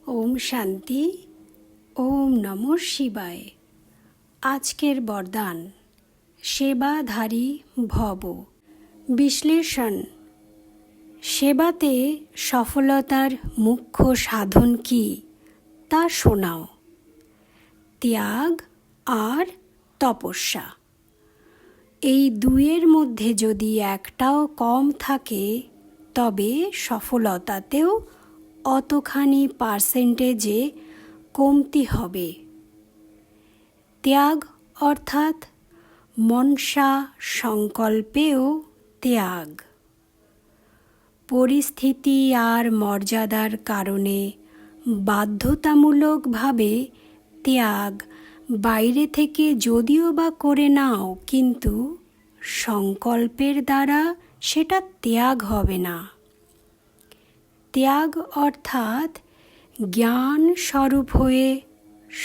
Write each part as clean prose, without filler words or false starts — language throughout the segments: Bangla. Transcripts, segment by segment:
ওম শান্তি। ওম নমঃ শিবায়। আজকের বরদান সেবাধারী ভব। বিশ্লেষণ। সেবাতে সফলতার মুখ্য সাধন কি তা শোনাও। ত্যাগ আর তপস্যা, এই দুয়ের মধ্যে যদি একটাও কম থাকে তবে সফলতাতেও অতখানি পার্সেন্টেজে কমতি হবে। ত্যাগ অর্থাৎ মনসা সংকল্পেও ত্যাগ। পরিস্থিতি আর মর্যাদার কারণে বাধ্যতামূলকভাবে ত্যাগ বাইরে থেকে যদিও বা করে নাও, কিন্তু সংকল্পের দ্বারা সেটা ত্যাগ হবে না। ত্যাগ অর্থাৎ জ্ঞান স্বরূপ হয়ে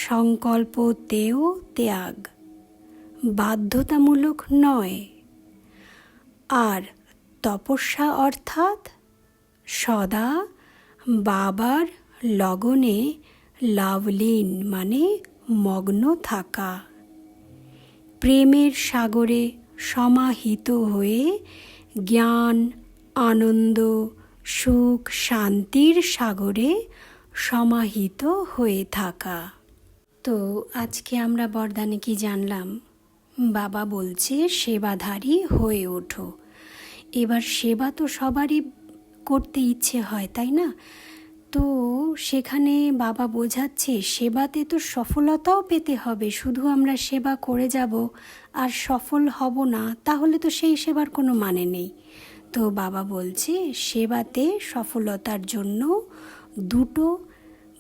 সংকল্পতেও ত্যাগ, বাধ্যতামূলক নয়। আর তপস্যা অর্থাৎ সদা বাবার লগনে লাভলীন মানে মগ্ন থাকা, প্রেমের সাগরে সমাহিত হয়ে জ্ঞান, আনন্দ, সুখ, শান্তির সাগরে সমাহিত হয়ে থাকা। তো আজকে আমরা বরদানে কি জানলাম? বাবা বলছে সেবাধারী হয়ে ওঠো। এবার সেবা তো সবারই করতে ইচ্ছে হয়, তাই না? তো সেখানে বাবা বোঝাচ্ছে সেবাতে তো সফলতাও পেতে হবে। শুধু আমরা সেবা করে যাব আর সফল হব না, তাহলে তো সেই সেবার কোনো মানে নেই। তো বাবা বলছে সেবাতে সফলতার জন্য দুটো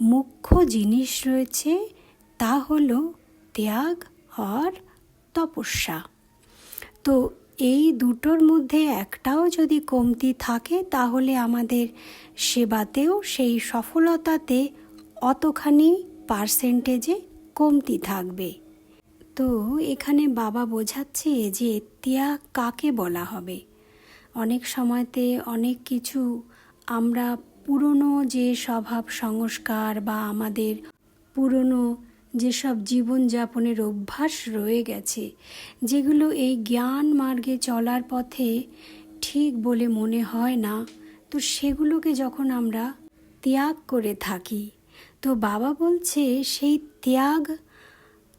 মুখ্য জিনিস রয়েছে, তা হলো ত্যাগ আর তপস্যা। তো এই দুটোর মধ্যে একটাও যদি কমতি থাকে তাহলে আমাদের সেবাতেও সেই সফলতাতে অতখানি পার্সেন্টেজে কমতি থাকবে। তো এখানে বাবা বোঝাচ্ছে যে ত্যাগ কাকে বলা হবে। অনেক সময়তে অনেক কিছু আমরা পুরনো যে স্বভাব সংস্কার বা আমাদের পুরনো যেসব জীবনযাপনের অভ্যাস রয়ে গেছে, যেগুলো এই জ্ঞান মার্গে চলার পথে ঠিক বলে মনে হয় না, তো সেগুলোকে যখন আমরা ত্যাগ করে থাকি, তো বাবা বলছে সেই ত্যাগ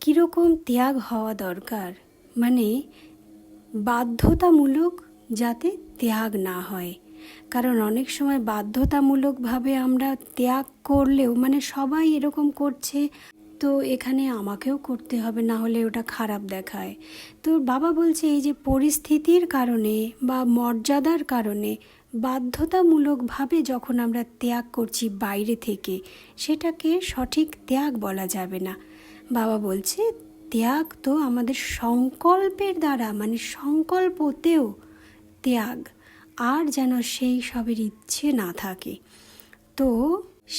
কীরকম ত্যাগ হওয়া দরকার, মানে বাধ্যতামূলক যাতে ত্যাগ না হয়। কারণ অনেক সময় বাধ্যতামূলকভাবে আমরা ত্যাগ করলেও মানে সবাই এরকম করছে, তো এখানে আমাকেও করতে হবে, না হলে ওটা খারাপ দেখায়। তো বাবা বলছে এই যে পরিস্থিতির কারণে বা মর্যাদার কারণে বাধ্যতামূলকভাবে যখন আমরা ত্যাগ করছি বাইরে থেকে, সেটাকে সঠিক ত্যাগ বলা যাবে না। বাবা বলছে ত্যাগ তো আমাদের সংকল্পের দ্বারা, মানে সংকল্পতেও ত্যাগ, আর যেন সেই সবের ইচ্ছে না থাকে। তো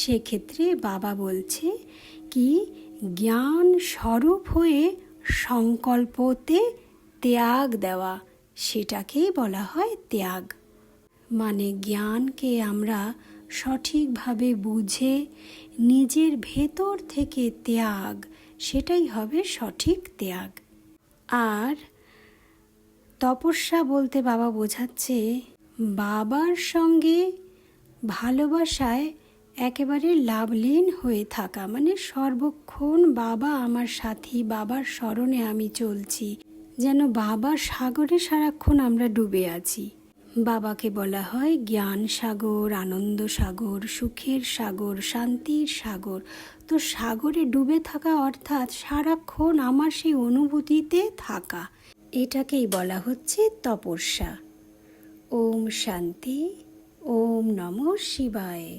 সেক্ষেত্রে বাবা বলছে কি জ্ঞান স্বরূপ হয়ে সংকল্পতে ত্যাগ দেওয়া, সেটাকেই বলা হয় ত্যাগ। মানে জ্ঞানকে আমরা সঠিকভাবে বুঝে নিজের ভেতর থেকে ত্যাগ, সেটাই হবে সঠিক ত্যাগ। আর তপস্যা বলতে বাবা বোঝাচ্ছে বাবার সঙ্গে ভালোবাসায় একেবারে লাভলীন হয়ে থাকা, মানে সর্বক্ষণ বাবা আমার সাথী, বাবার স্মরণে আমি চলছি, যেন বাবার সাগরে সারাক্ষণ আমরা ডুবে আছি। বাবাকে বলা হয় জ্ঞান সাগর, আনন্দ সাগর, সুখের সাগর, শান্তির সাগর। তো সাগরে ডুবে থাকা অর্থাৎ সারাক্ষণ আমার সেই অনুভূতিতে থাকা, এটাকেই বলা হচ্ছে তপস্যা। ওম শান্তি। ওম নমঃ শিবায়।